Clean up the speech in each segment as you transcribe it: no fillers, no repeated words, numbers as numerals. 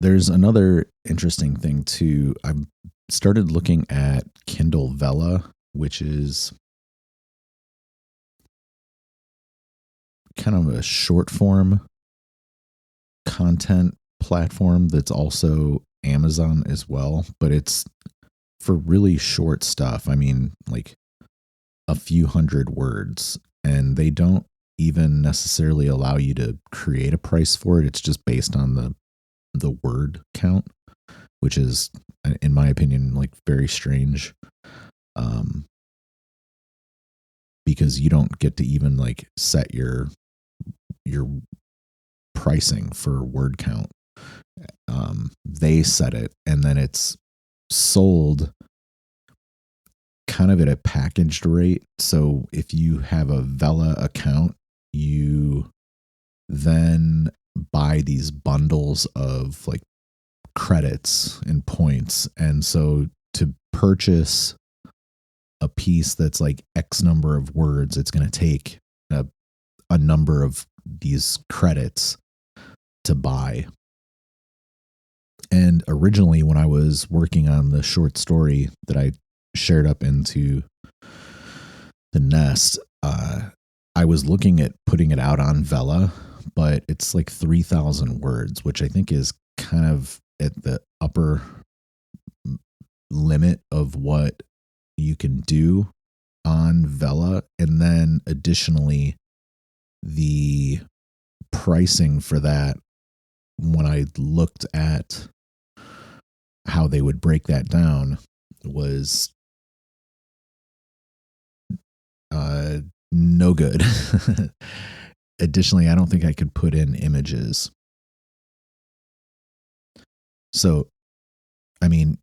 there's another interesting thing too. I've started looking at Kindle Vella, which is kind of a short form content platform that's also Amazon as well, but it's for really short stuff. I mean, like a few hundred words, and they don't even necessarily allow you to create a price for it. It's just based on the word count, which is, in my opinion, like very strange. Because you don't get to even like set your pricing for word count. They set it, and then it's sold kind of at a packaged rate. So if you have a Vella account, you then buy these bundles of like credits and points. And so to purchase a piece that's like X number of words, it's going to take a number of these credits to buy. And originally, when I was working on the short story that I shared up into the Nest, I was looking at putting it out on Vella, but it's like 3,000 words, which I think is kind of at the upper limit of what you can do on Vella. And then additionally, the pricing for that, when I looked at how they would break that down, was no good. Additionally, I don't think I could put in images. So, I mean,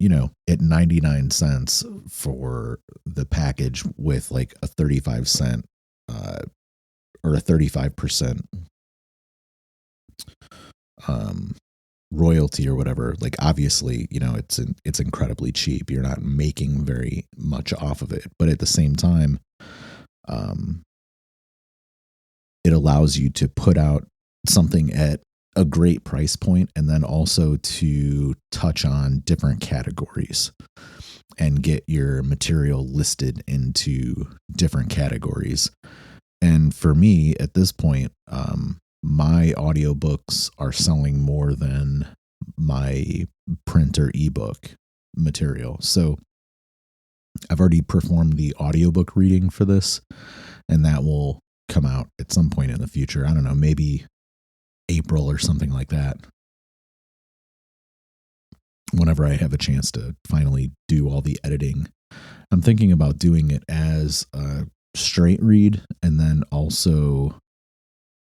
at 99 cents for the package with like a 35-cent or a 35% royalty or whatever, like obviously, it's incredibly cheap. You're not making very much off of it, but at the same time, it allows you to put out something at a great price point, and then also to touch on different categories and get your material listed into different categories. And for me at this point, my audiobooks are selling more than my print or ebook material. So I've already performed the audiobook reading for this, and that will come out at some point in the future. I don't know, maybe April or something like that, whenever I have a chance to finally do all the editing. I'm thinking about doing it as a straight read and then also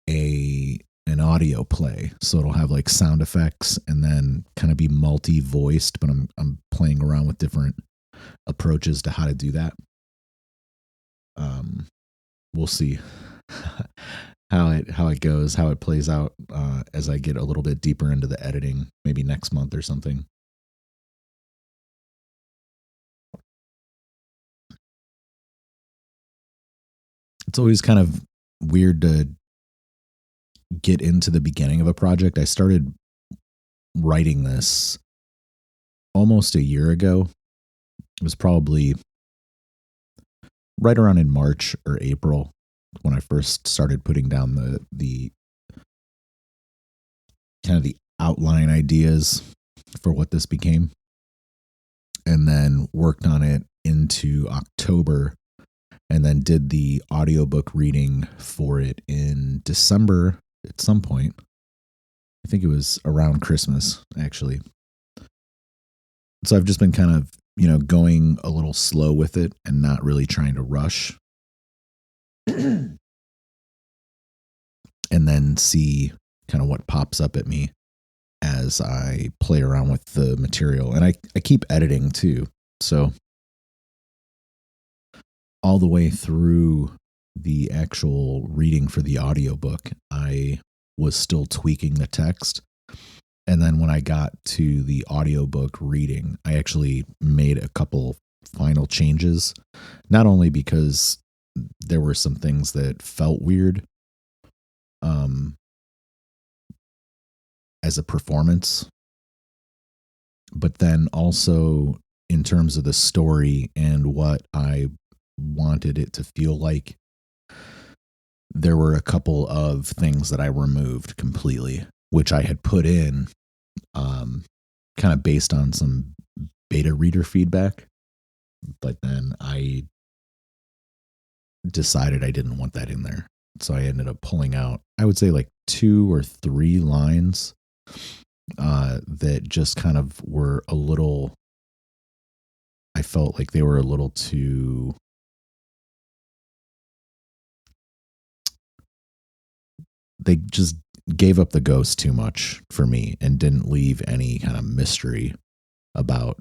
an audio play, so it'll have like sound effects and then kind of be multi-voiced, but I'm playing around with different approaches to how to do that. We'll see how it goes, how it plays out as I get a little bit deeper into the editing, maybe next month or something. It's always kind of weird to get into the beginning of a project. I started writing this almost a year ago. It was probably right around in March or April when I first started putting down the kind of the outline ideas for what this became, and then worked on it into October, and then did the audiobook reading for it in December at some point. I think it was around Christmas, actually. So I've just been kind of, going a little slow with it and not really trying to rush. And then see kind of what pops up at me as I play around with the material. And I keep editing too. So all the way through the actual reading for the audiobook, I was still tweaking the text. And then when I got to the audiobook reading, I actually made a couple final changes, not only because there were some things that felt weird as a performance, But then also in terms of the story and what I wanted it to feel like, there were a couple of things that I removed completely, which I had put in kind of based on some beta reader feedback. But then I decided I didn't want that in there. So I ended up pulling out, I would say like 2 or 3 lines that just kind of were a little, I felt like they were a little too, they just gave up the ghost too much for me and didn't leave any kind of mystery about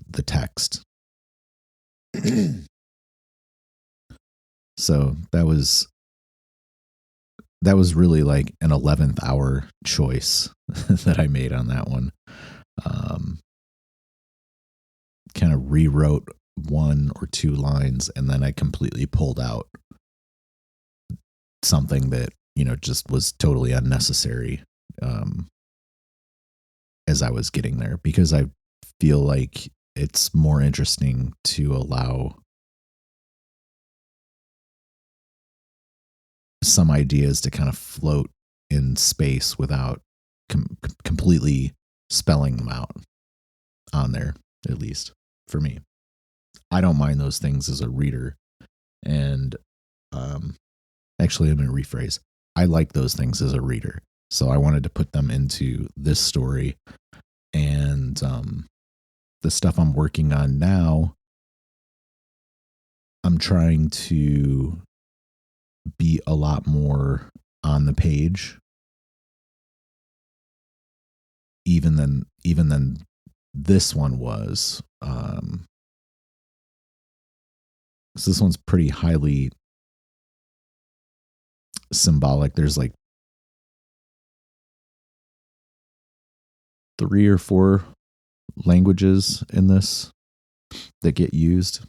the text. So that was really like an 11th hour choice that I made on that one. Kind of rewrote 1 or 2 lines, and then I completely pulled out something that, just was totally unnecessary as I was getting there, because I feel like it's more interesting to allow some ideas to kind of float in space without completely spelling them out on there, at least for me. I don't mind those things as a reader. And actually, I'm going to rephrase. I like those things as a reader. So I wanted to put them into this story. And the stuff I'm working on now, I'm trying to be a lot more on the page, even than this one was. So this one's pretty highly symbolic. There's like 3 or 4 languages in this that get used.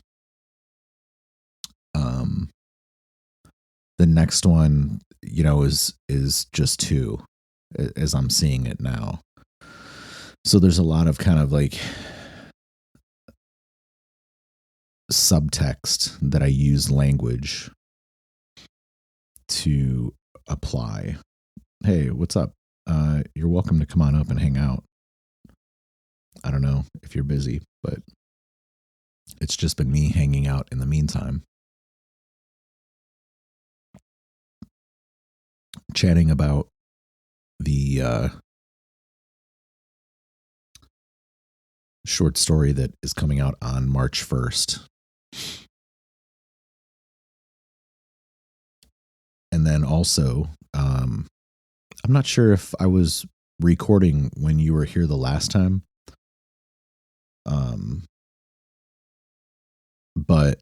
The next one, is just 2, as I'm seeing it now. So there's a lot of kind of like subtext that I use language to apply. Hey, what's up? You're welcome to come on up and hang out. I don't know if you're busy, but it's just been me hanging out in the meantime. Chatting about the short story that is coming out on March 1st. And then also, I'm not sure if I was recording when you were here the last time. But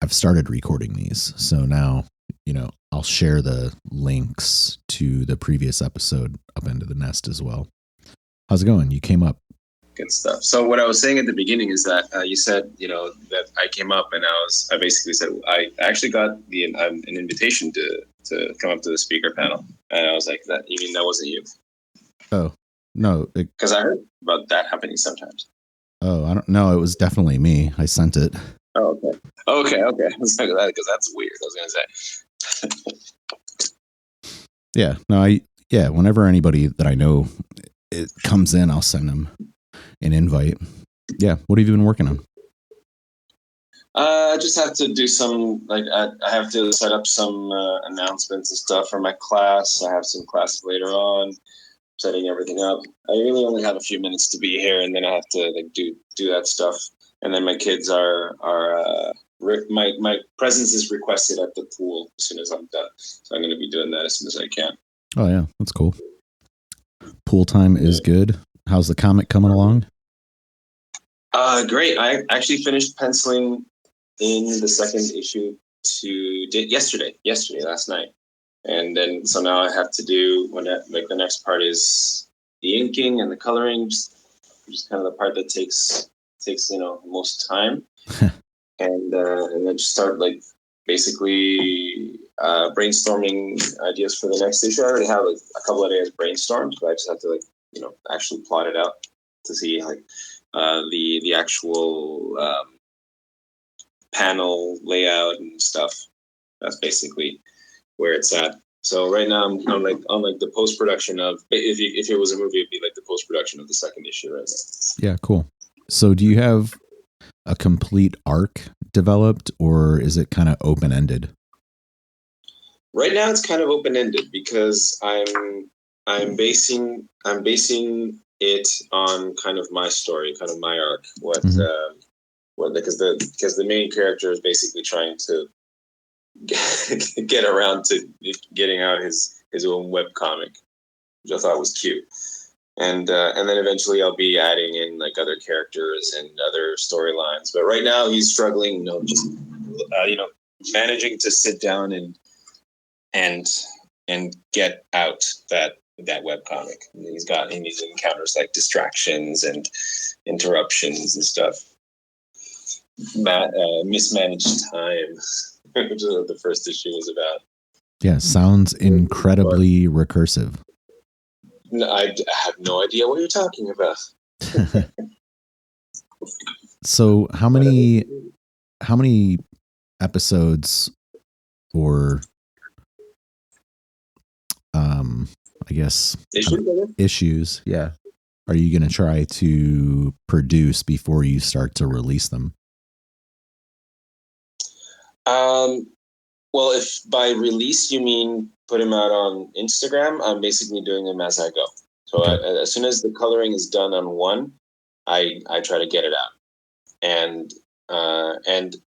I've started recording these. So now, I'll share the links to the previous episode up into the nest as well. How's it going? You came up. Good stuff. So what I was saying at the beginning is that you said, that I came up and I basically said, I actually got an invitation to come up to the speaker panel. And I was like, you mean that wasn't you? Oh, no. Because I heard about that happening sometimes. Oh, I don't know. It was definitely me. I sent it. Oh, okay. Let's talk about that because that's weird. I was going to say. Yeah. No, whenever anybody that I know it comes in, I'll send them an invite. Yeah. What have you been working on? I just have to do some, I have to set up some announcements and stuff for my class. I have some classes later on, setting everything up. I really only have a few minutes to be here, and then I have to do that stuff. And then my kids my presence is requested at the pool as soon as I'm done. So I'm going to be doing that as soon as I can. Oh, yeah. That's cool. Pool time is good. How's the comic coming along? Great. I actually finished penciling in the second issue yesterday, last night. And then, so now I have to do, the next part is the inking and the coloring, which is kind of the part that takes most time. And then just start basically brainstorming ideas for the next issue. I already have a couple of days brainstormed, but I just have to actually plot it out to see like the actual panel layout and stuff. That's basically where it's at. So right now I'm on like the post production of, if it was a movie, it'd be like the post production of the second issue right now. Yeah, cool. So do you have a complete arc developed, or is it kind of open ended? Right now it's kind of open ended because I'm basing it on kind of my story, kind of my arc. Because the main character is basically trying to get around to getting out his own web comic, which I thought was cute. And then eventually I'll be adding in like other characters and other storylines. But right now he's struggling, just managing to sit down and get out that webcomic. He encounters like distractions and interruptions and stuff. Mismanaged time, which is what the first issue was about. Yeah, sounds incredibly recursive. No, I have no idea what you're talking about. So how many episodes or I guess issues, yeah, are you going to try to produce before you start to release them? Well, if by release you mean put them out on Instagram, I'm basically doing them as I go. So okay. As soon as the coloring is done on one, I try to get it out. And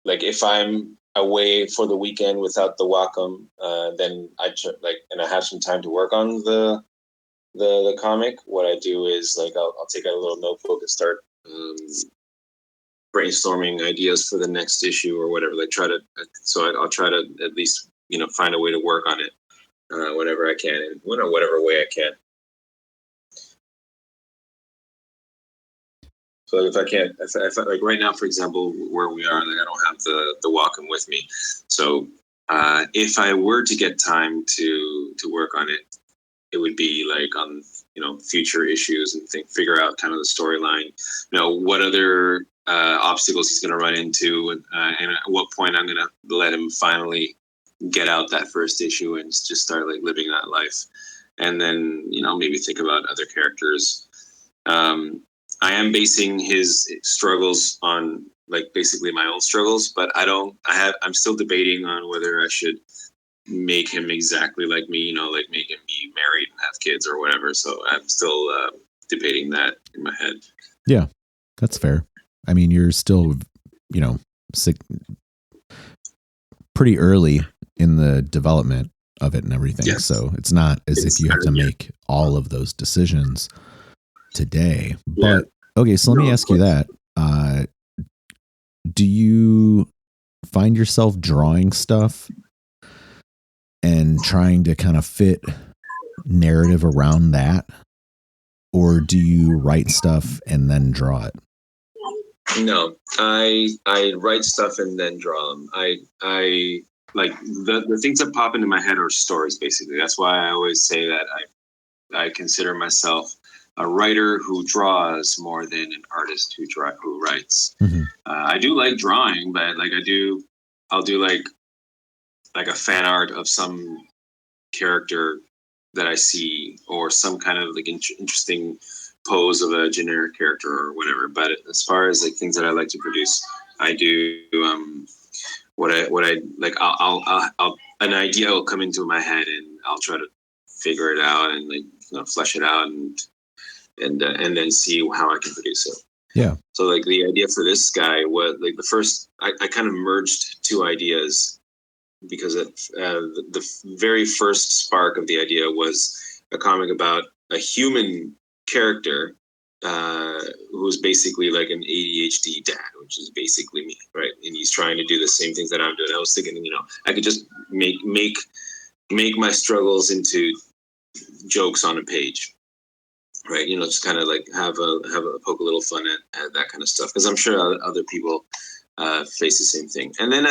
like if I'm away for the weekend without the Wacom, then I have some time to work on the comic. What I do is like I'll take out a little notebook and start brainstorming ideas for the next issue or whatever. Like I'll try to at least find a way to work on it whenever I can, in whatever way I can. So if I can't, if I, like right now, for example, where we are, like I don't have the Wacom with me. So if I were to get time to work on it, it would be like on future issues and figure out kind of the storyline. What other obstacles he's going to run into, and at what point I'm going to let him finally get out that first issue and just start like living that life, and then maybe think about other characters. I am basing his struggles on like basically my own struggles, but I'm still debating on whether I should make him exactly like me, like make him be married and have kids or whatever. So I'm still debating that in my head. Yeah, that's fair. I mean, you're still, pretty early in the development of it and everything. Yes. So it's not as if you have to make all of those decisions today. But okay, so let me ask you that. Do you find yourself drawing stuff and trying to kind of fit narrative around that? Or do you write stuff and then draw it? No, I write stuff and then draw them. I like the things that pop into my head are stories, basically. That's why I always say that I consider myself a writer who draws more than an artist who writes. Mm-hmm. I do like drawing, but like I'll do like a fan art of some character that I see, or some kind of like interesting pose of a generic character or whatever. But as far as like things that I like to produce, I do what I like. I'll an idea will come into my head and I'll try to figure it out and like flesh it out and then see how I can produce it. Yeah. So like the idea for this guy was like the first. I kind of merged two ideas because the very first spark of the idea was a comic about a human character who's basically like an ADHD dad, which is basically me, right? And he's trying to do the same things that I'm doing. I was thinking, I could just make my struggles into jokes on a page, right? Just kind of like have a poke a little fun at that kind of stuff, because I'm sure other people face the same thing. And then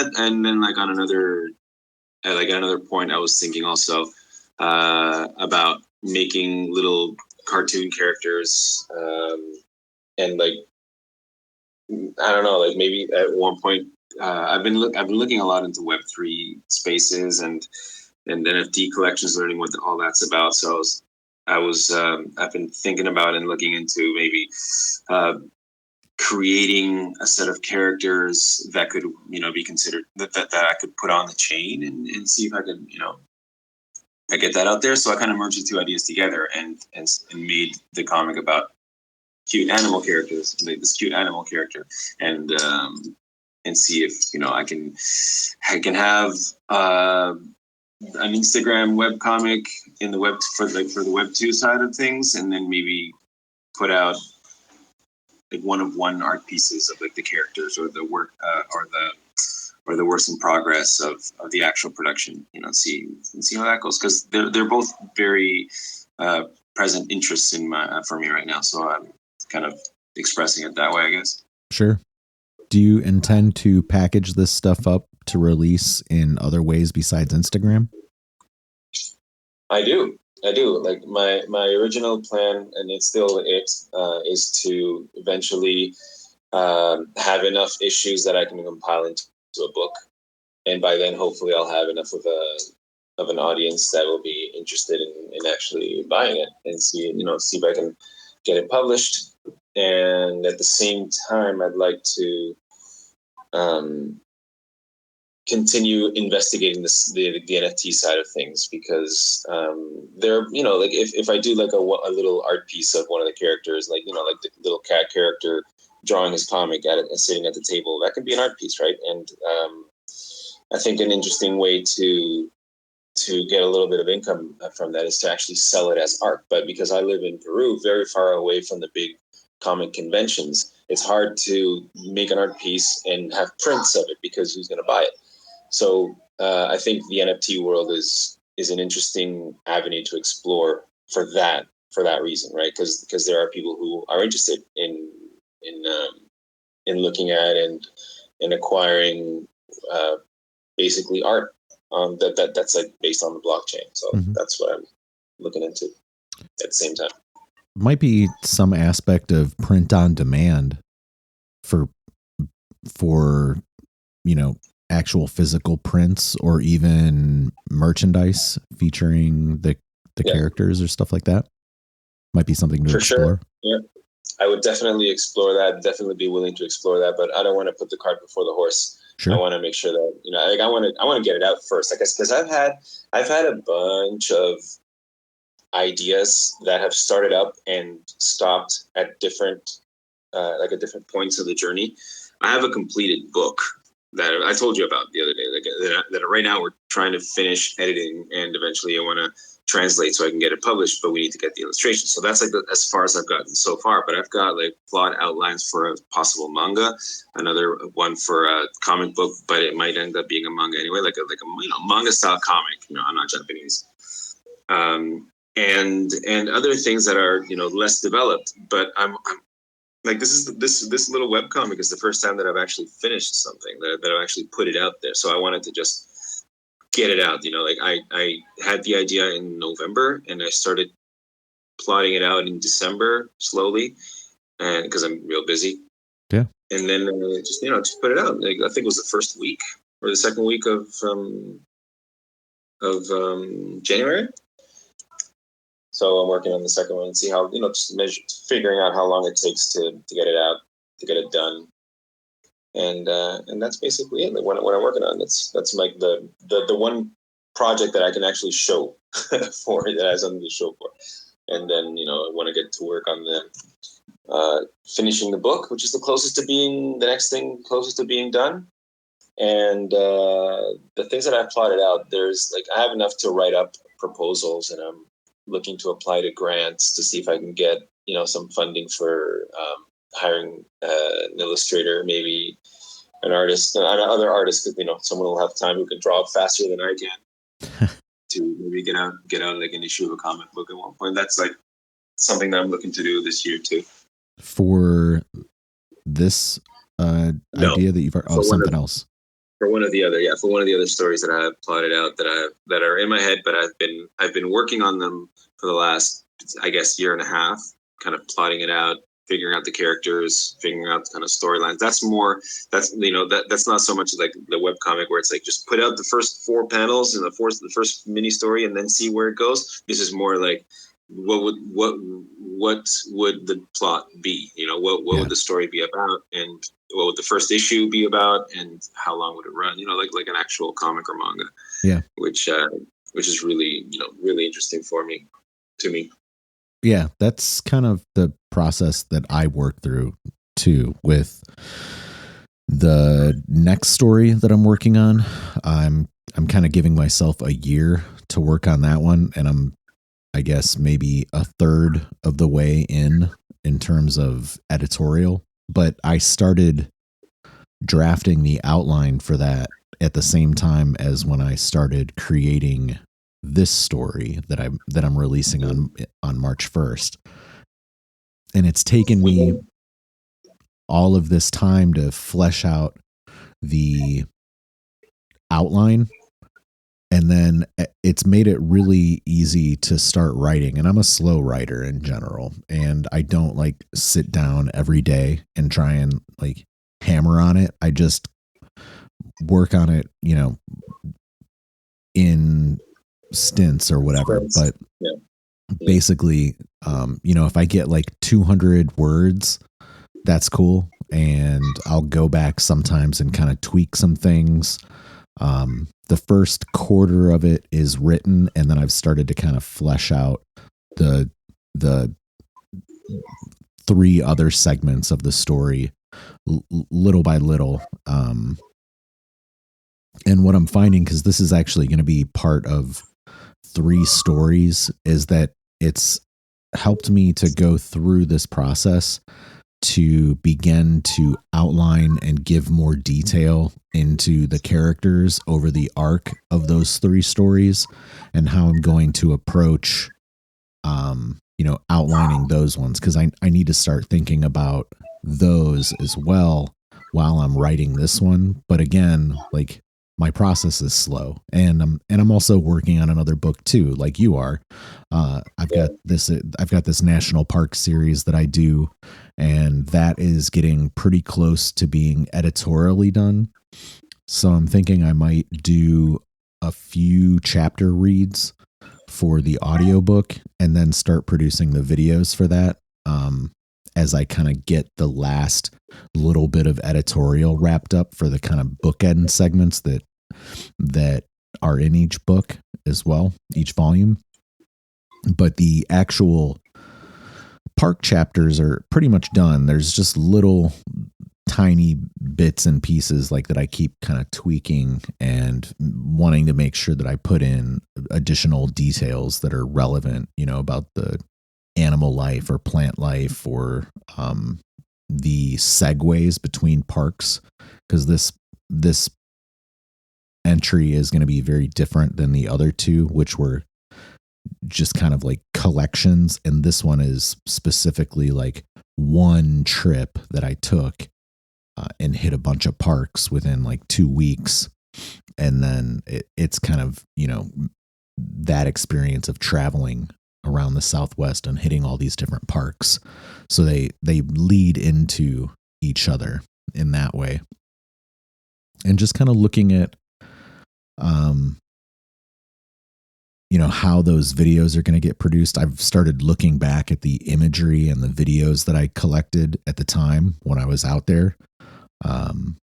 like on another point, I was thinking also about making little cartoon characters and like, I don't know, like maybe at one point, I've been looking a lot into Web3 spaces and NFT collections, learning what all that's about. So I've been thinking about and looking into maybe creating a set of characters that could, be considered that I could put on the chain and see if I could, I get that out there. So I kind of merged the two ideas together and made the comic about cute animal characters, like this cute animal character, and see if I can have an Instagram web comic in the web for the Web2 side of things, and then maybe put out like one art pieces of like the characters or the work or the works in progress of the actual production. See how that goes, because they're both very present interests for me right now. So I'm kind of expressing it that way, I guess. Sure. Do you intend to package this stuff up to release in other ways besides Instagram? I do. Like my original plan, and it's still is to eventually have enough issues that I can compile into a book, and by then hopefully I'll have enough of an audience that will be interested in actually buying it and see if I can get it published. And at the same time, I'd like to continue investigating the NFT side of things, because there, like if I do like a little art piece of one of the characters, like like the little cat character drawing his comic sitting at the table, that could be an art piece, right? And I think an interesting way to get a little bit of income from that is to actually sell it as art. But because I live in Peru, very far away from the big comic conventions, it's hard to make an art piece and have prints of it, because who's going to buy it? So I think the NFT world is an interesting avenue to explore for that reason, right? Because there are people who are interested in looking at and acquiring basically art that's like based on the blockchain. So that's what I'm looking into at the same time. Might be some aspect of print on demand for actual physical prints, or even merchandise featuring the characters or stuff like that. Might be something to explore. Sure. Yeah, I would definitely explore that. Definitely be willing to explore that, but I don't want to put the cart before the horse. Sure. I want to make sure that I want to get it out first, I guess, because I've had a bunch of ideas that have started up and stopped at different points of the journey. I have a completed book that I told you about the other day, that right now we're trying to finish editing, and eventually I want to translate so I can get it published, but we need to get the illustrations. So that's like as far as I've gotten so far, but I've got like plot outlines for a possible manga, another one for a comic book, but it might end up being a manga anyway, like a manga style comic. I'm not Japanese. And other things that are less developed, but I'm like, this little webcomic is the first time that I've actually finished something, that I've actually put it out there. So I wanted to just get it out. Like I had the idea in November, and I started plotting it out in December slowly, and because I'm real busy. Yeah. And then just put it out. Like, I think it was the first week or the second week of January. So I'm working on the second one and see how, just figuring out how long it takes to get it out, to get it done. And that's basically it. Like what I'm working on, that's like the one project that I can actually show for, that has something to show for. And then, I want to get to work on the finishing the book, which is the next thing closest to being done. And the things that I've plotted out, I have enough to write up proposals, and I'm looking to apply to grants to see if I can get some funding for hiring an illustrator, maybe an artist, other artists, because someone will have time who can draw faster than I can to maybe get out like an issue of a comic book at one point. That's like something that I'm looking to do this year too. For this idea that you've something else. For one of the other stories that I have plotted out that are in my head, but I've been working on them for the last, I guess, year and a half, kind of plotting it out, figuring out the characters, figuring out the kind of storylines. That's not so much like the webcomic where it's like just put out the first 4 panels and the first mini story and then see where it goes. This is more like what would the plot be? What would the story be about, and what would the first issue be about, and how long would it run? Like an actual comic or manga. Yeah. Which is really really interesting to me. Yeah, that's kind of the process that I work through too with the next story that I'm working on. I'm kind of giving myself a year to work on that one, and I guess maybe a third of the way in terms of editorial, but I started drafting the outline for that at the same time as when I started creating this story that I'm releasing on March 1st. And it's taken me all of this time to flesh out the outline, and then it's made it really easy to start writing. And I'm a slow writer in general, and I don't like sit down every day and try and like hammer on it. I just work on it, in stints or whatever. But basically, if I get like 200 words, that's cool. And I'll go back sometimes and kind of tweak some things. The first quarter of it is written, and then I've started to kind of flesh out the 3 other segments of the story little by little. And what I'm finding, because this is actually going to be part of 3 stories, is that it's helped me to go through this process to begin to outline and give more detail into the characters over the arc of those 3 stories, and how I'm going to approach, outlining those ones. Cause I need to start thinking about those as well while I'm writing this one. But again, like, my process is slow, and I'm also working on another book too, like you are. I've got this national park series that I do, and that is getting pretty close to being editorially done. So I'm thinking I might do a few chapter reads for the audiobook and then start producing the videos for that, as I kind of get the last little bit of editorial wrapped up for the kind of bookend segments that are in each book as well, each volume. But the actual park chapters are pretty much done. There's just little tiny bits and pieces like that I keep kind of tweaking and wanting to make sure that I put in additional details that are relevant, about the animal life or plant life, or the segues between parks, because this entry is going to be very different than the other 2, which were just kind of like collections, and this one is specifically like one trip that I took and hit a bunch of parks within like 2 weeks, and then it's kind of that experience of traveling around the Southwest and hitting all these different parks, so they lead into each other in that way. And just kind of looking at how those videos are going to get produced. I've started looking back at the imagery and the videos that I collected at the time when I was out there. And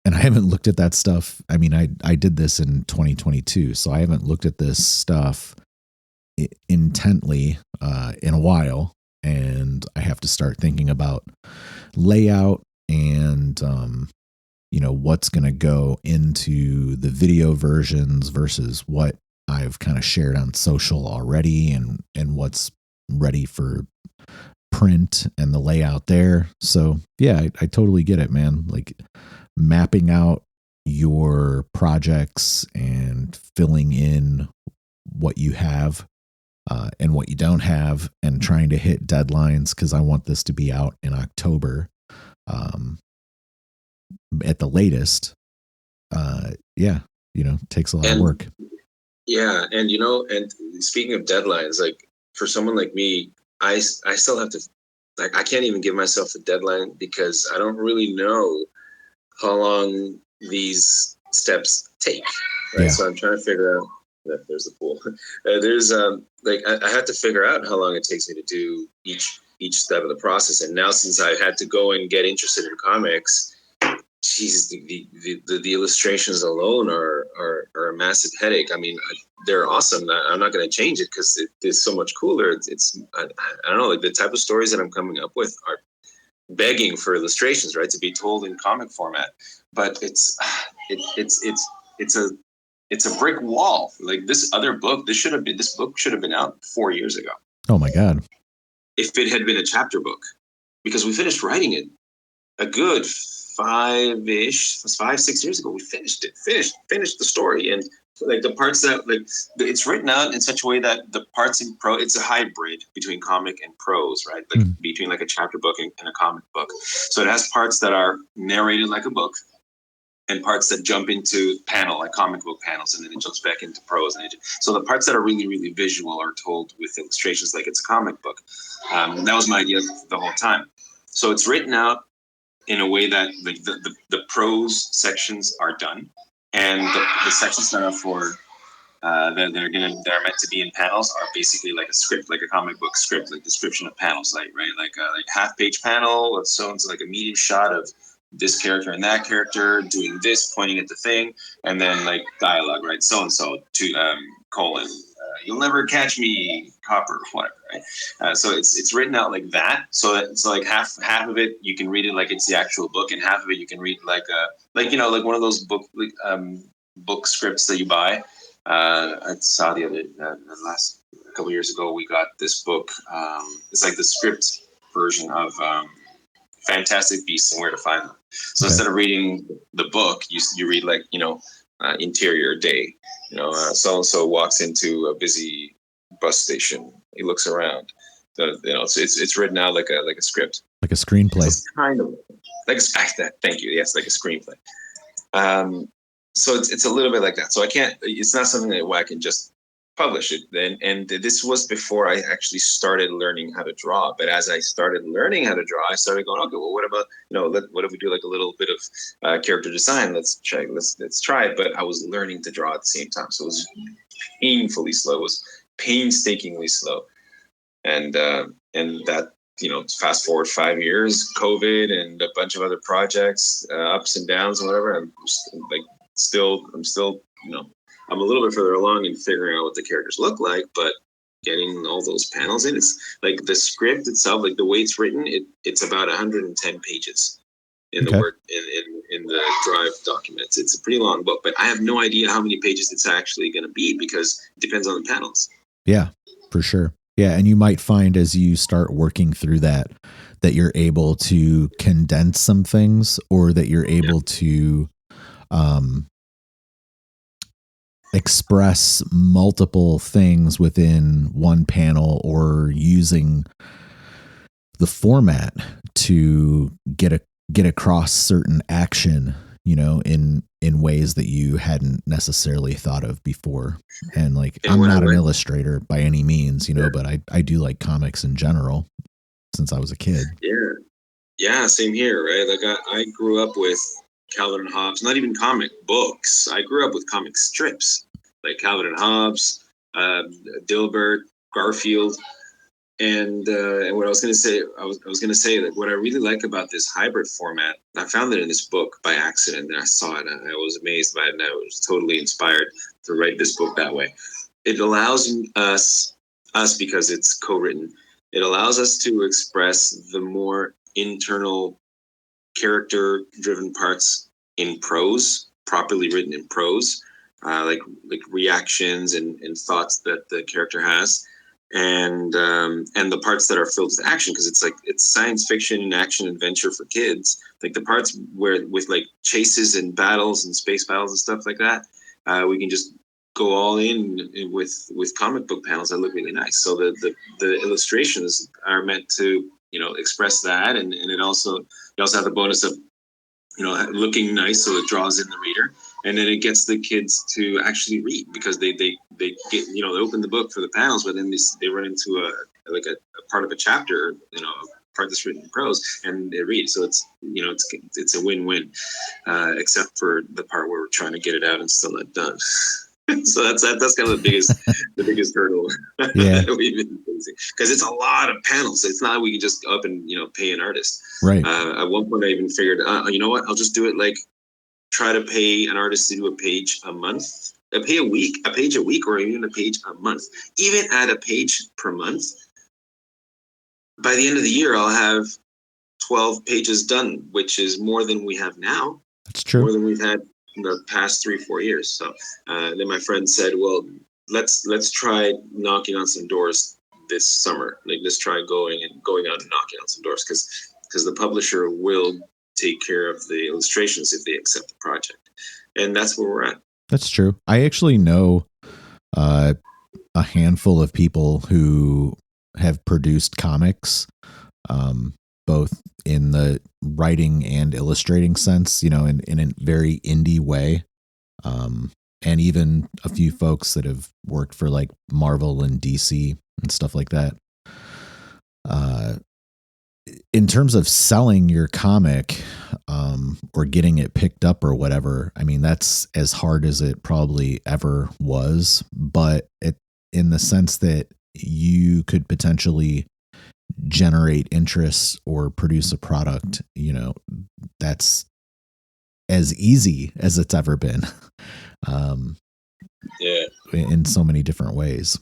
I haven't looked at that stuff. I mean, I did this in 2022, so I haven't looked at this stuff intently in a while. And I have to start thinking about layout and, what's going to go into the video versions versus what I've kind of shared on social already, and what's ready for print and the layout there. So yeah, I totally get it, man. Like, mapping out your projects and filling in what you have and what you don't have, and trying to hit deadlines, because I want this to be out in October at the latest. Takes a lot of work. Yeah, and and speaking of deadlines, like for someone like me, I still have to like I can't even give myself a deadline because I don't really know how long these steps take. Right. Yeah. So I'm trying to figure out that there's a pool. There's like I had to figure out how long it takes me to do each step of the process. And now since I had to go and get interested in comics, geez, the illustrations alone are a massive headache. I mean, they're awesome. I'm not going to change it because it's so much cooler. It's I don't know, like the type of stories that I'm coming up with are begging for illustrations, right, to be told in comic format. But it's a brick wall. Like this book should have been out 4 years ago. Oh my God. If it had been a chapter book, because we finished writing it a good 5-6 years ago. We finished the story. And like the parts that like it's written out in such a way that the parts in prose, it's a hybrid between comic and prose, right? Like between like a chapter book and a comic book. So it has parts that are narrated like a book and parts that jump into panel, like comic book panels, and then it jumps back into prose. So the parts that are really, really visual are told with illustrations like it's a comic book. That was my idea the whole time. So it's written out in a way that the prose sections are done, and the sections that are for that are meant to be in panels are basically like a script, like a comic book script, like description of panels, like half-page panel of so and so, like a medium shot of this character and that character doing this, pointing at the thing, and then like dialogue, right? So and so to colon. You'll never catch me, Copper, whatever, right? So it's written out like that. So like half of it you can read it like it's the actual book, and half of it you can read like like one of those book scripts that you buy. I saw the last couple of years ago we got this book. It's like the script version of Fantastic Beasts and Where to Find Them. So instead of reading the book, you read like interior day. So and so walks into a busy bus station. He looks around. It's written out like a script, like a screenplay. So it's kind of like thank you. Yes, like a screenplay. So it's a little bit like that. So I can't. It's not something that I can just publish it. And this was before I actually started learning how to draw. But as I started learning how to draw, I started going, okay, well, what about what if we do like a little bit of character design? Let's try it. But I was learning to draw at the same time, so it was painfully slow. It was painstakingly slow, and that. Fast forward 5 years, COVID and a bunch of other projects, ups and downs and whatever. I'm still, I'm a little bit further along in figuring out what the characters look like, but getting all those panels in, it's like the script itself, like the way it's written, it's about 110 pages in the Word in the Drive documents. It's a pretty long book, but I have no idea how many pages it's actually going to be because it depends on the panels. Yeah, for sure. Yeah, and you might find as you start working through that you're able to condense some things, or that you're able to express multiple things within one panel, or using the format to get across certain action, in ways that you hadn't necessarily thought of before. And like, I'm not an illustrator by any means, but I do like comics in general since I was a kid. Yeah, same here, right? Like I grew up with Calvin and Hobbes, not even comic books. I grew up with comic strips, like Calvin and Hobbes, Dilbert, Garfield. And what I was going to say, I was going to say that what I really like about this hybrid format, I found it in this book by accident, and I saw it, and I was amazed by it, and I was totally inspired to write this book that way. It allows us because it's co-written, it allows us to express the more internal character-driven parts in prose, properly written in prose, like reactions and thoughts that the character has. And the parts that are filled with action, because it's science fiction and action adventure for kids. Like the parts where with like chases and battles and space battles and stuff like that, we can just go all in with comic book panels that look really nice. So the illustrations are meant to express that, and you also have the bonus of looking nice, so it draws in the reader. And then it gets the kids to actually read, because they get they open the book for the panels, but then they run into a part of a chapter, part that's written in prose, and it reads. So it's, it's a win-win, except for the part where we're trying to get it out and still not done. So that's kind of the biggest hurdle Yeah. that we've been facing, because it's a lot of panels. It's not like we can just up and pay an artist. Right. At one point, I even figured, you know what? I'll just do it like try to pay an artist to do a page a month, a page a week, or even a page a month. Even at a page per month, by the end of the year, I'll have 12 pages done, which is more than we have now. That's true. More than we've had in the past 3-4 years. So then my friend said, well, let's try knocking on some doors this summer. Like, let's try going out and knocking on some doors, because the publisher will take care of the illustrations if they accept the project. And that's where we're at. That's true. I actually know a handful of people who have produced comics, both in the writing and illustrating sense, in a very indie way. And even a few folks that have worked for like Marvel and DC and stuff like that. In terms of selling your comic, or getting it picked up or whatever, I mean, that's as hard as it probably ever was, but in the sense that you could potentially generate interest or produce a product, that's as easy as it's ever been. In so many different ways.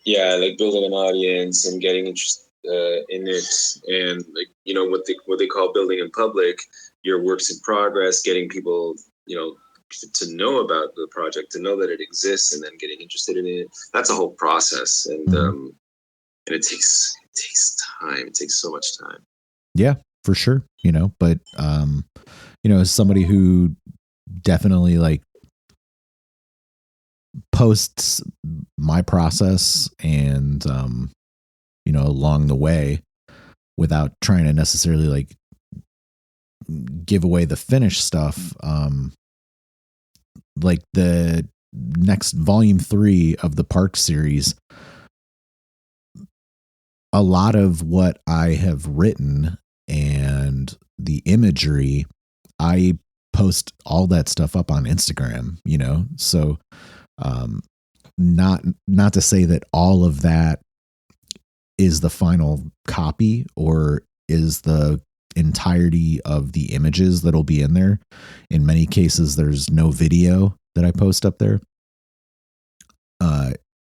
Yeah, like building an audience and getting interest in it, and like what they call building in public, your works in progress, getting people to know about the project, to know that it exists, and then getting interested in it. That's a whole process, and and it takes time. It takes so much time. Yeah, for sure. But as somebody who definitely like posts my process and along the way, without trying to necessarily like give away the finished stuff, like the next volume 3 of the Park series, a lot of what I have written and the imagery, I post all that stuff up on Instagram, so not to say that all of that is the final copy or is the entirety of the images that'll be in there. In many cases, there's no video that I post up there.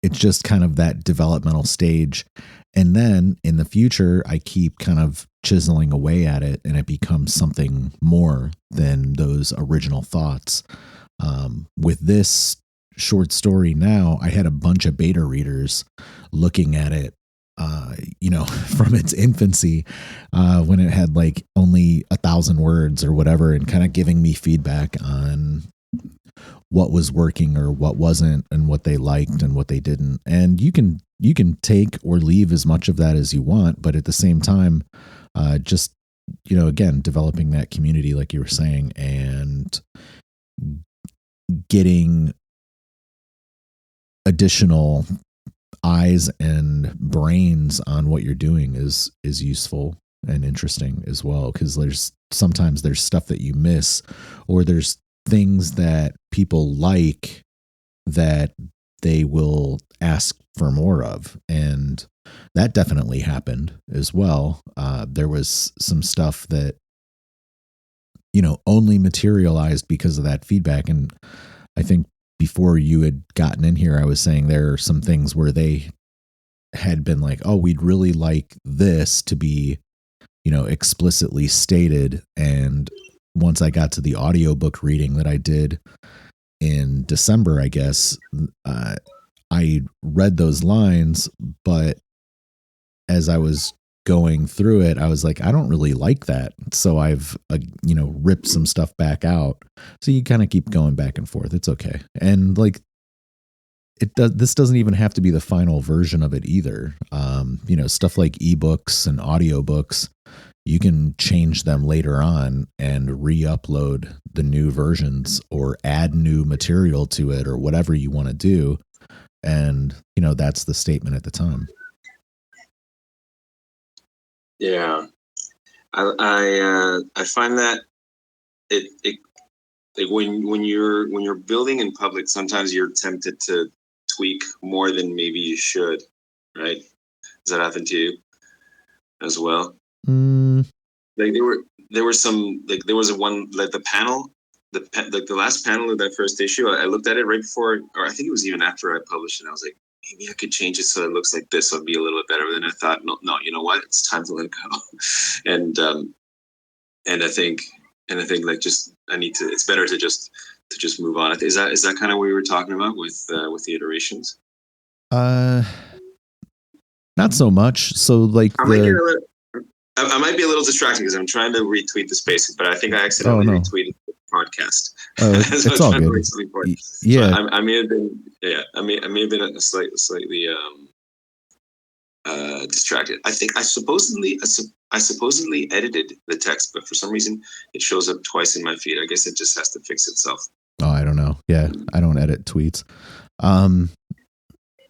It's just kind of that developmental stage. And then in the future, I keep kind of chiseling away at it, and it becomes something more than those original thoughts. With this short story now, I had a bunch of beta readers looking at it, from its infancy, when it had like only 1,000 words or whatever, and kind of giving me feedback on what was working or what wasn't, and what they liked and what they didn't. And you can take or leave as much of that as you want, but at the same time, just, again, developing that community, like you were saying, and getting additional eyes and brains on what you're doing is useful and interesting as well, because sometimes there's stuff that you miss, or there's things that people like that they will ask for more of, and that definitely happened as well. There was some stuff that only materialized because of that feedback. And I think before you had gotten in here, I was saying there are some things where they had been like, oh, we'd really like this to be, explicitly stated. And once I got to the audiobook reading that I did in December, I guess, I read those lines, but as I was going through it, I was like, I don't really like that. So I've, ripped some stuff back out. So you kind of keep going back and forth. It's okay. And like, this doesn't even have to be the final version of it either. Stuff like ebooks and audiobooks, you can change them later on and re-upload the new versions or add new material to it or whatever you want to do. And, that's the statement at the time. Yeah, I find that it like when you're building in public, sometimes you're tempted to tweak more than maybe you should, right? Does that happen to you as well? Mm, Like there were some like there was a one like the panel like the last panel of that first issue. I looked at it right before, or I think it was even after I published it. I was like, maybe I could change it so it looks like this. It'll be a little bit better. But then I thought, no, you know what? It's time to let it go. and and I think like just I need to. It's better to just move on. Is that kind of what we were talking about with the iterations? not so much. So like I might get a little, I might be a little distracted because I'm trying to retweet the space, but I think I accidentally retweeted the podcast. It's all good. Yeah, I may have been I may have been slightly distracted. I think I supposedly edited the text, but for some reason it shows up twice in my feed. I guess it just has to fix itself. Oh, I don't know. Yeah, I don't edit tweets.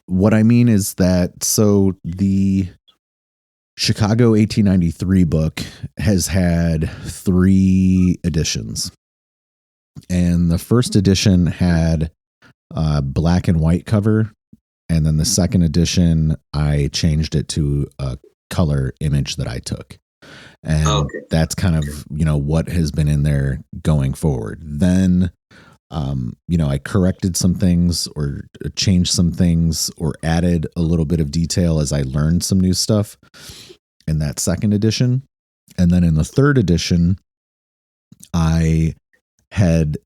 What I mean is that so the Chicago 1893 book has had 3 editions. And the first edition had a black and white cover. And then the second edition, I changed it to a color image that I took. And that's kind of, what has been in there going forward. Then, I corrected some things or changed some things or added a little bit of detail as I learned some new stuff in that second edition. And then in the third edition, I had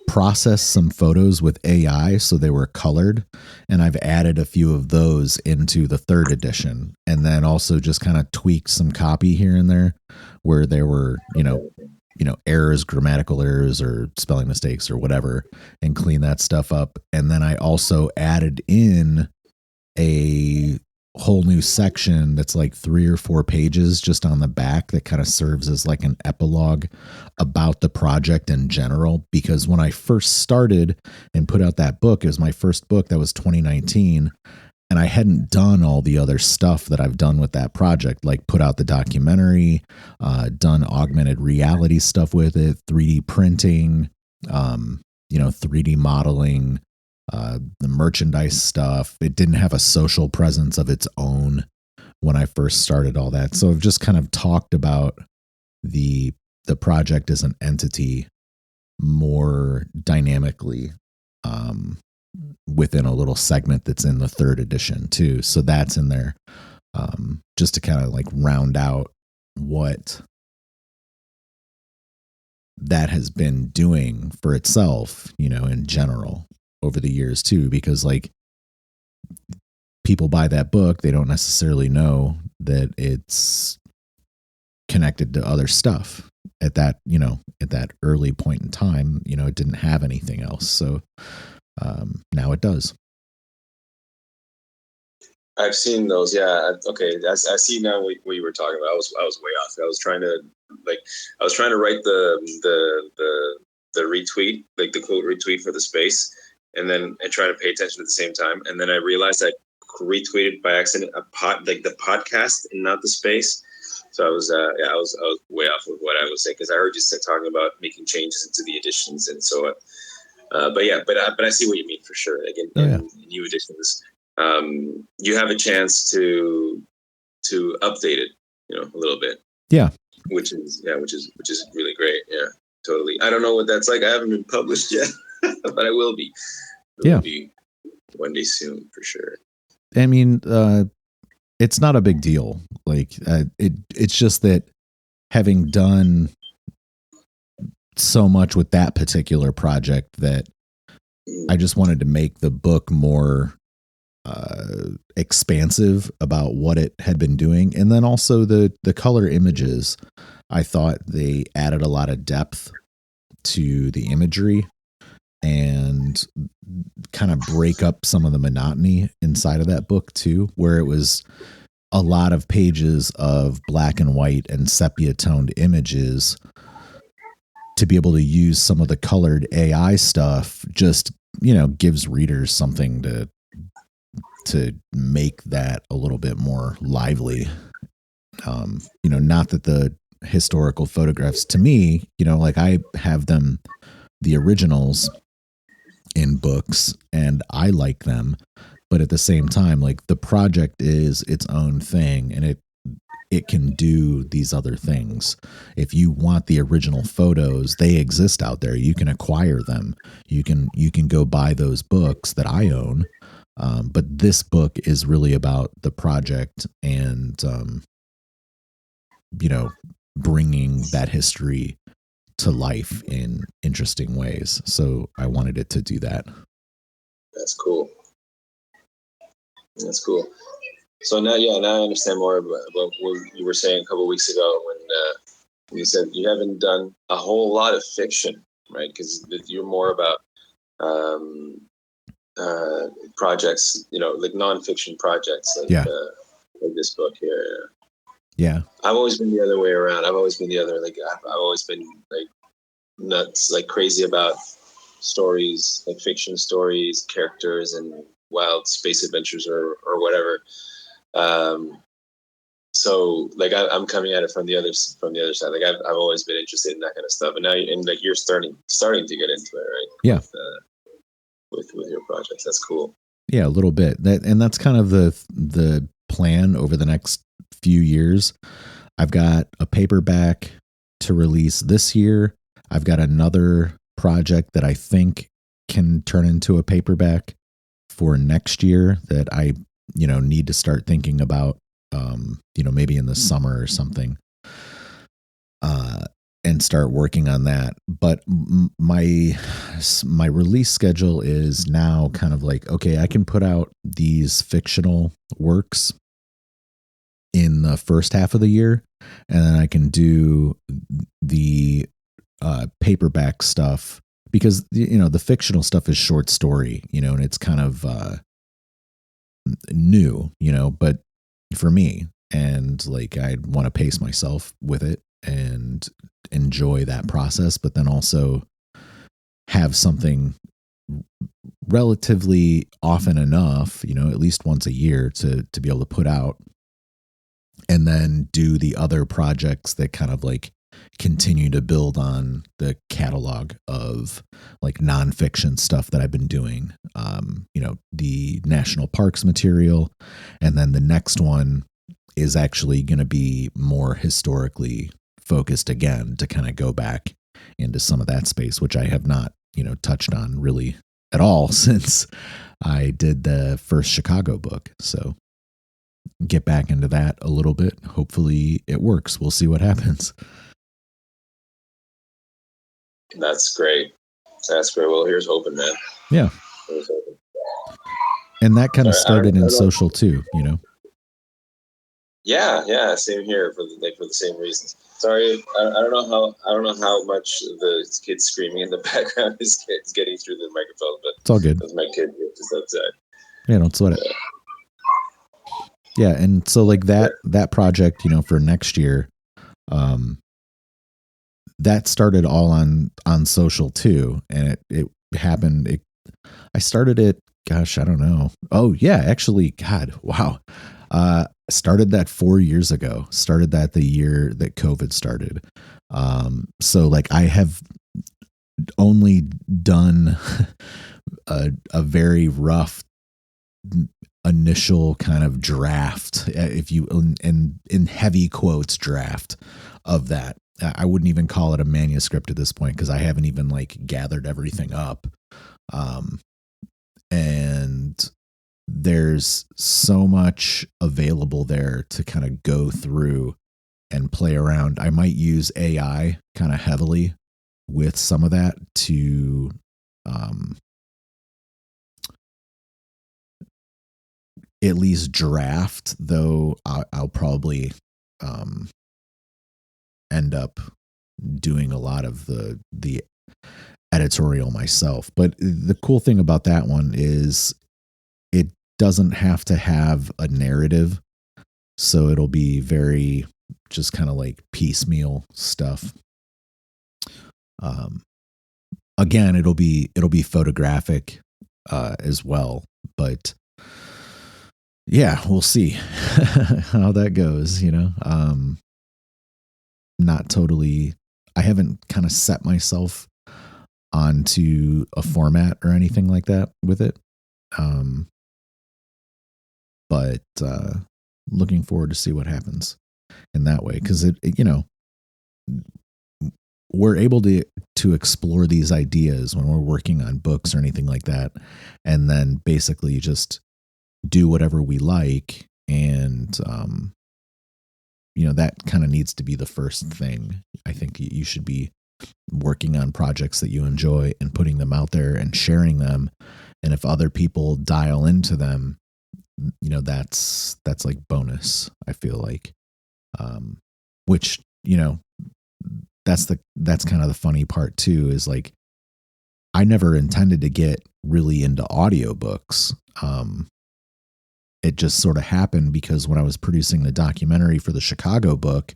processed some photos with AI, so they were colored, and I've added a few of those into the third edition, and then also just kind of tweaked some copy here and there where there were, errors, grammatical errors or spelling mistakes or whatever, and clean that stuff up. And then I also added in a whole new section that's like 3 or 4 pages just on the back that kind of serves as like an epilogue about the project in general. Because when I first started and put out that book, it was my first book, that was 2019, and I hadn't done all the other stuff that I've done with that project, like put out the documentary, done augmented reality stuff with it, 3D printing, 3D modeling, the merchandise stuff. It didn't have a social presence of its own when I first started all that. So I've just kind of talked about the project as an entity more dynamically within a little segment that's in the third edition too. So that's in there just to kind of like round out what that has been doing for itself, in general over the years too, because like people buy that book, they don't necessarily know that it's connected to other stuff at that, at that early point in time. It didn't have anything else. So now it does. I've seen those. Yeah. Okay. I see now what you were talking about. I was way off. I was trying to write the retweet, like the quote retweet for the space, and then I try to pay attention at the same time. And then I realized I retweeted by accident the podcast and not the space. So I was way off with what I was saying, because I heard you talking about making changes into the editions, and so. But I see what you mean for sure. Like in new editions, you have a chance to update it, a little bit. Yeah. Which is really great. Yeah, totally. I don't know what that's like. I haven't been published yet, but I will be. Will be one day soon for sure. I mean, it's not a big deal. Like it's just that having done so much with that particular project that I just wanted to make the book more expansive about what it had been doing. And then also the color images, I thought they added a lot of depth to the imagery and kind of break up some of the monotony inside of that book too, where it was a lot of pages of black and white and sepia toned images. To be able to use some of the colored AI stuff just, gives readers something to make that a little bit more lively Not that the historical photographs to me, like I have them, the originals in books, and I like them, but at the same time, like the project is its own thing, and it can do these other things. If you want the original photos, they exist out there. You can acquire them. You can go buy those books that I own. But this book is really about the project and bringing that history to life in interesting ways. So I wanted it to do that. That's cool. That's cool. So now I understand more about what you were saying a couple of weeks ago when you said you haven't done a whole lot of fiction, right? Because you're more about projects, like nonfiction projects, like this book here. Yeah. I've always been the other way around. I've always been the other. Like I've always been like nuts, like crazy about stories, like fiction stories, characters, and wild space adventures or whatever. So like I'm coming at it from the other side. Like I've always been interested in that kind of stuff, and now like you're starting to get into it, right? Yeah. With your projects, that's cool. Yeah, a little bit. That's kind of the plan over the next few years. I've got a paperback to release this year. I've got another project that I think can turn into a paperback for next year that I, need to start thinking about, maybe in the summer or something, and start working on that. But my release schedule is now kind of like, okay, I can put out these fictional works in the first half of the year, and then I can do the paperback stuff, because the fictional stuff is short story, and it's kind of new, but for me, and like I want to pace myself with it and enjoy that process, but then also have something relatively often enough, at least once a year to be able to put out, and then do the other projects that kind of like continue to build on the catalog of like nonfiction stuff that I've been doing. The national parks material, and then the next one is actually going to be more historically focused again, to kind of go back into some of that space, which I have not, touched on really at all since I did the first Chicago book. So get back into that a little bit. Hopefully it works. We'll see what happens. That's great. Well, here's hoping, man. Yeah. Here's hoping. And that kind of started in social too, Yeah, same here for the same reasons. Sorry, I don't know how much the kid screaming in the background is getting through the microphone, but it's all good. That's my kid just outside. Yeah, don't sweat it. Yeah, and so like that project, for next year, that started all on social too, and it happened. I started it. Gosh, I don't know. Oh yeah, actually, God, wow. Started that 4 years ago. Started that the year that COVID started. So like I have only done a very rough initial kind of draft, if you in heavy quotes draft of that. I wouldn't even call it a manuscript at this point, because I haven't even like gathered everything up. And there's so much available there to kind of go through and play around. I might use AI kind of heavily with some of that to at least draft, though I'll probably end up doing a lot of the editorial myself. But the cool thing about that one is it doesn't have to have a narrative, so it'll be very just kind of like piecemeal stuff. Again, it'll be photographic as well, but yeah, we'll see how that goes, not totally, I haven't kind of set myself onto a format or anything like that with it. But looking forward to see what happens in that way. Cause we're able to explore these ideas when we're working on books or anything like that. And then basically just do whatever we like. And, that kind of needs to be the first thing. I think you should be working on projects that you enjoy and putting them out there and sharing them. And if other people dial into them, that's like bonus, I feel like. Which, that's kind of the funny part too, is like, I never intended to get really into audiobooks. It just sort of happened because when I was producing the documentary for the Chicago book,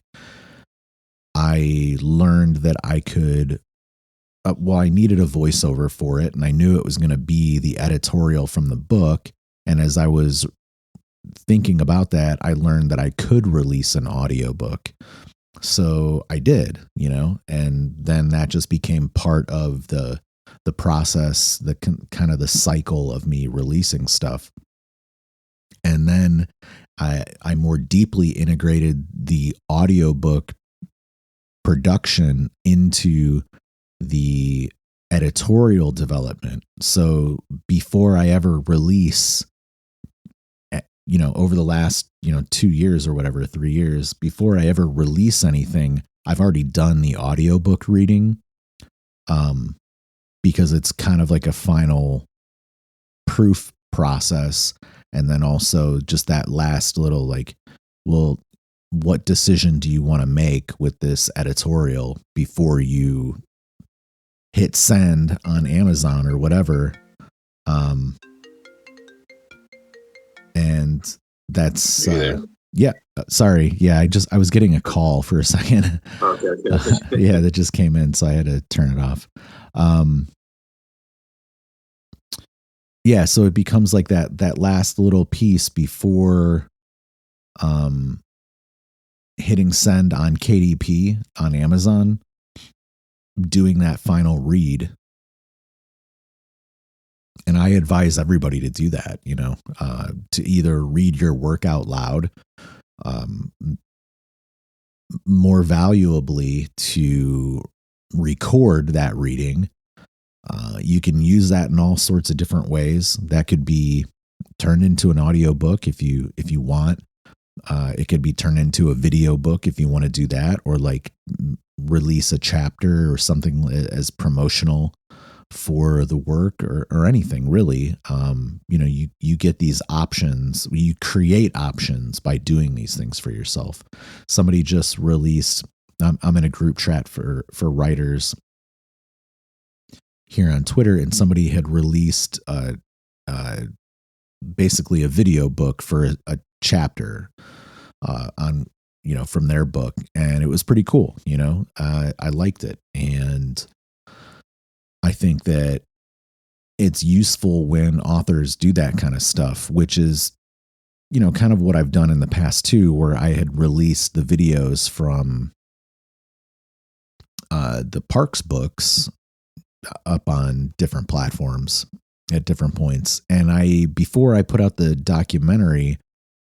I learned that I could, I needed a voiceover for it, and I knew it was going to be the editorial from the book. And as I was thinking about that, I learned that I could release an audiobook. So I did, and then that just became part of the process, the kind of the cycle of me releasing stuff. And then I more deeply integrated the audiobook production into the editorial development. So before I ever release, over the last, 2 years or whatever, 3 years, before I ever release anything, I've already done the audiobook reading, because it's kind of like a final proof process. And then also just that last little, like, well, what decision do you want to make with this editorial before you hit send on Amazon or whatever? And that's, yeah, sorry. Yeah. I was getting a call for a second. Okay. Yeah, that just came in, so I had to turn it off. Yeah, so it becomes like that last little piece before hitting send on KDP on Amazon, doing that final read. And I advise everybody to do that, to either read your work out loud, more valuably to record that reading. You can use that in all sorts of different ways. That could be turned into an audiobook if you want. It could be turned into a video book if you want to do that, or like release a chapter or something as promotional for the work, or anything really. You get these options. You create options by doing these things for yourself. Somebody just released, I'm in a group chat for writers here on Twitter, and somebody had released basically a video book for a chapter on, from their book, and it was pretty cool. I liked it, and I think that it's useful when authors do that kind of stuff, which is, kind of what I've done in the past too, where I had released the videos from the Parks books up on different platforms at different points. And before I put out the documentary,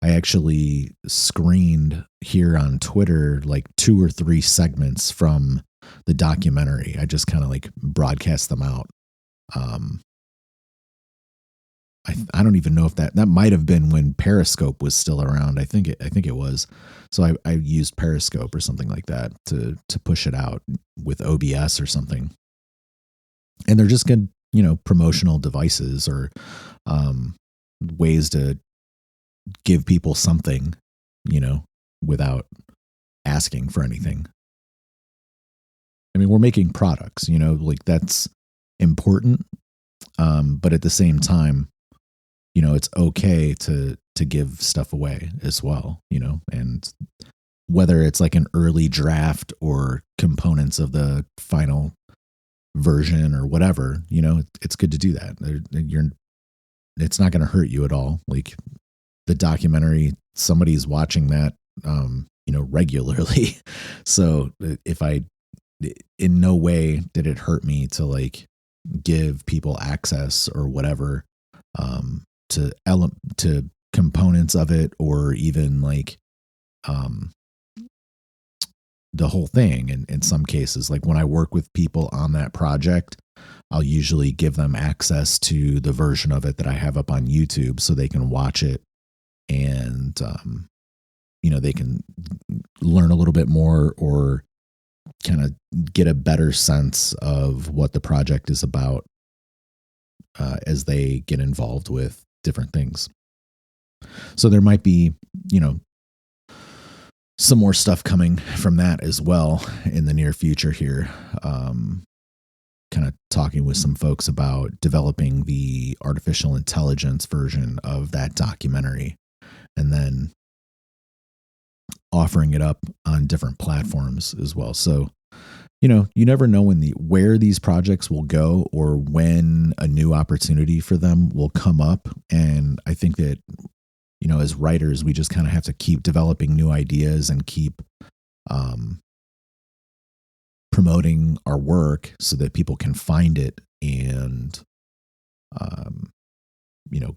I actually screened here on Twitter like 2 or 3 segments from the documentary. I just kind of like broadcast them out. I don't even know if that might have been when Periscope was still around. I think it was. So I used Periscope or something like that to push it out with OBS or something. And they're just good, promotional devices or ways to give people something, without asking for anything. I mean, we're making products, like that's important. But at the same time, it's okay to give stuff away as well, and whether it's like an early draft or components of the final version or whatever, it's good to do that. It's not going to hurt you at all. Like, the documentary, somebody's watching that, regularly. So if in no way did it hurt me to like give people access or whatever, to components of it, or even like, the whole thing. And in some cases, like when I work with people on that project, I'll usually give them access to the version of it that I have up on YouTube so they can watch it, and they can learn a little bit more, or kind of get a better sense of what the project is about, as they get involved with different things. So there might be, some more stuff coming from that as well in the near future here. Kind of talking with some folks about developing the artificial intelligence version of that documentary, and then offering it up on different platforms as well. So, you never know where these projects will go, or when a new opportunity for them will come up. And I think that, as writers, we just kind of have to keep developing new ideas and keep promoting our work so that people can find it, and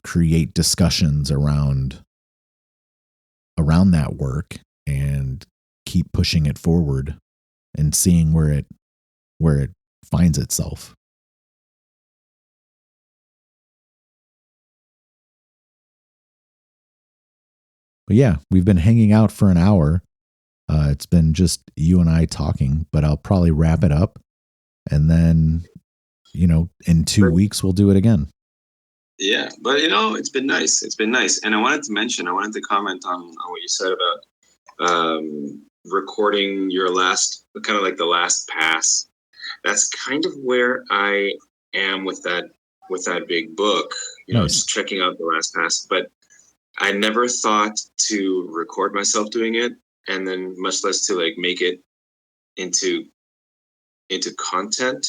create discussions around that work, and keep pushing it forward and seeing where it finds itself. But yeah, we've been hanging out for an hour. It's been just you and I talking, but I'll probably wrap it up, and then, in 2 weeks we'll do it again. Yeah, but it's been nice. It's been nice, and I wanted to comment on what you said about recording your last, kind of like the last pass. That's kind of where I am with that big book. Nice. Just checking out the last pass, but I never thought to record myself doing it, and then much less to like make it into content.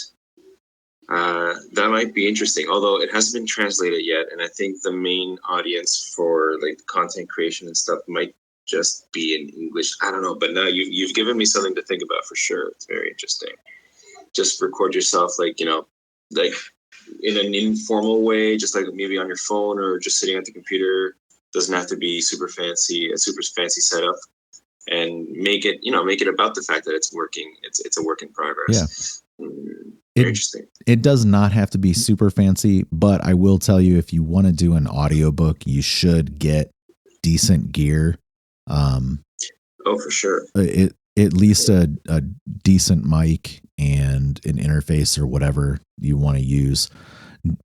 That might be interesting, although it hasn't been translated yet, and I think the main audience for like content creation and stuff might just be in English. I don't know, but now you've given me something to think about for sure. It's very interesting. Just record yourself, like like in an informal way, just like maybe on your phone or just sitting at the computer. Doesn't have to be a super fancy setup, and make it about the fact that it's working. It's a work in progress. Yeah. Interesting. It does not have to be super fancy, but I will tell you, if you want to do an audiobook, you should get decent gear. For sure. At least a decent mic and an interface or whatever you want to use,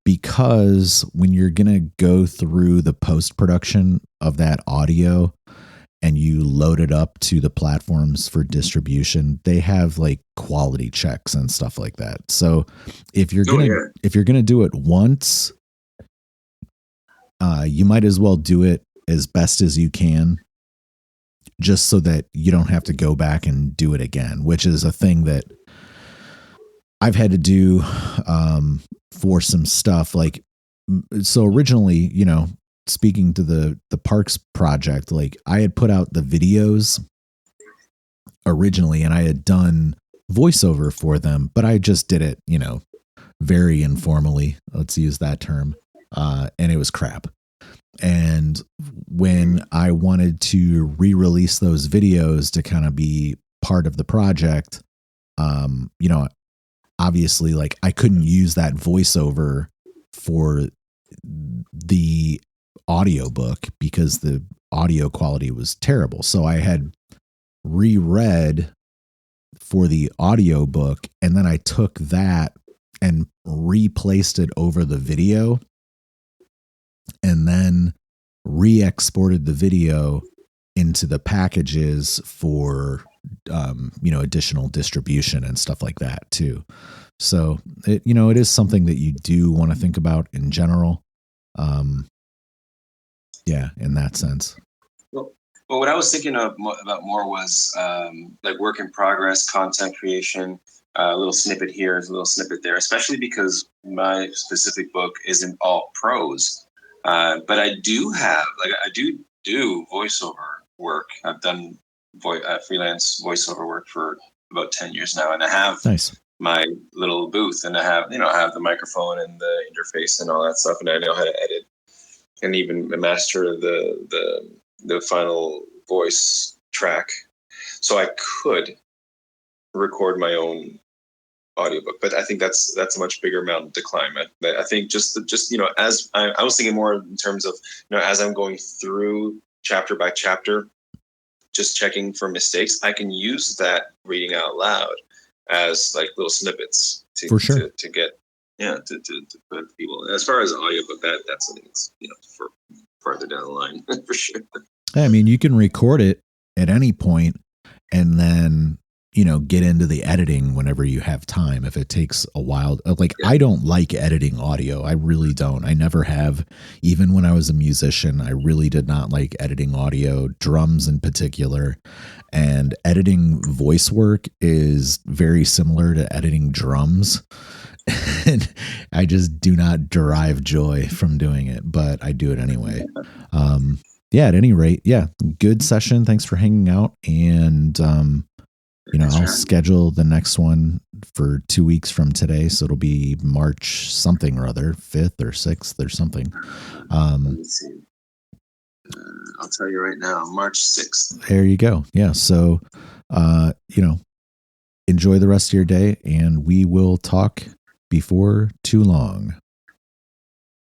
because when you're going to go through the post-production of that audio and you load it up to the platforms for distribution, they have like quality checks and stuff like that. So if you're going to do it once, you might as well do it as best as you can, just so that you don't have to go back and do it again, which is a thing that I've had to do for some stuff. Like, so originally, speaking to the Parks project, like I had put out the videos originally, and I had done voiceover for them, but I just did it, very informally. Let's use that term. And it was crap. And when I wanted to re-release those videos to kind of be part of the project, obviously, like I couldn't use that voiceover for the audiobook because the audio quality was terrible. So I had reread for the audiobook, and then I took that and replaced it over the video, and then re-exported the video into the packages for additional distribution and stuff like that too. So it is something that you do want to think about in general. In that sense. Well, what I was thinking about more was like work in progress, content creation, a little snippet here, a little snippet there, especially because my specific book isn't all prose. But I do have, I do voiceover work. I've done freelance voiceover work for about 10 years now, and I have Nice. my little booth, and I have the microphone and the interface and all that stuff, and I know how to edit and even master the final voice track. So I could record my own audiobook, but I think that's a much bigger mountain to climb. I think just as I was thinking more in terms of as I'm going through chapter by chapter, just checking for mistakes, I can use that reading out loud as like little snippets to get to put people. As far as audiobook, that's something that's for farther down the line for sure. I mean, you can record it at any point and then get into the editing whenever you have time. If it takes a while, I don't like editing audio. I really don't. I never have. Even when I was a musician, I really did not like editing audio, drums in particular. And editing voice work is very similar to editing drums. And I just do not derive joy from doing it, but I do it anyway. At any rate, good session. Thanks for hanging out. And, I'll schedule the next one for 2 weeks from today. So it'll be March something or other, 5th or 6th or something. Let me see. I'll tell you right now, March 6th. There you go. Yeah. So, enjoy the rest of your day, and we will talk before too long.